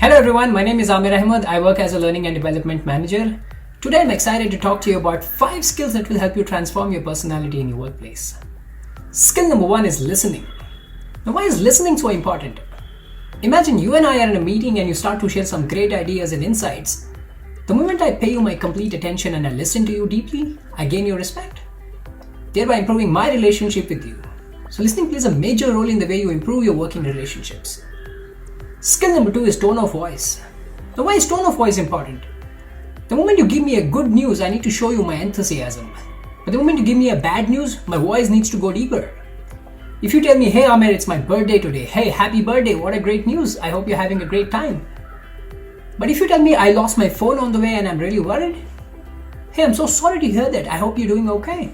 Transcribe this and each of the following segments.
Hello everyone, my name is Aamer Ahmed. I work as a learning and development manager. Today I'm excited to talk to you about 5 skills that will help you transform your personality in your workplace. Skill number 1 is listening. Now, why is listening so important? Imagine you and I are in a meeting and you start to share some great ideas and insights. The moment I pay you my complete attention and I listen to you deeply, I gain your respect, thereby improving my relationship with you. So listening plays a major role in the way you improve your working relationships. Skill number 2 is tone of voice. Now, why is tone of voice important? The moment you give me a good news, I need to show you my enthusiasm. But the moment you give me a bad news, my voice needs to go deeper. If you tell me, hey Aamer, it's my birthday today. Hey, happy birthday, what a great news. I hope you're having a great time. But if you tell me I lost my phone on the way and I'm really worried, hey, I'm so sorry to hear that. I hope you're doing okay.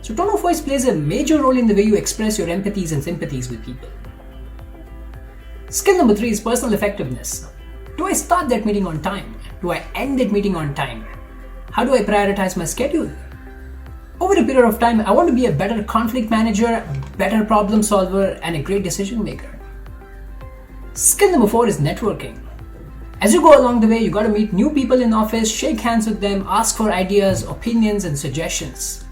So tone of voice plays a major role in the way you express your empathies and sympathies with people. Skill number 3 is personal effectiveness. Do I start that meeting on time? Do I end that meeting on time? How do I prioritize my schedule? Over a period of time, I want to be a better conflict manager, better problem solver, and a great decision maker. Skill number 4 is networking. As you go along the way, you got to meet new people in office, shake hands with them, ask for ideas, opinions, and suggestions.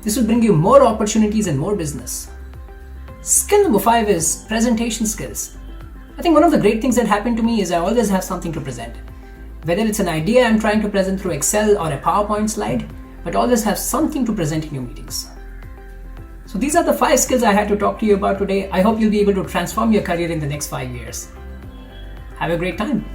This will bring you more opportunities and more business. Skill number 5 is presentation skills. I think one of the great things that happened to me is I always have something to present. Whether it's an idea I'm trying to present through Excel or a PowerPoint slide, but always have something to present in your meetings. So these are the 5 skills I had to talk to you about today. I hope you'll be able to transform your career in the next 5 years. Have a great time.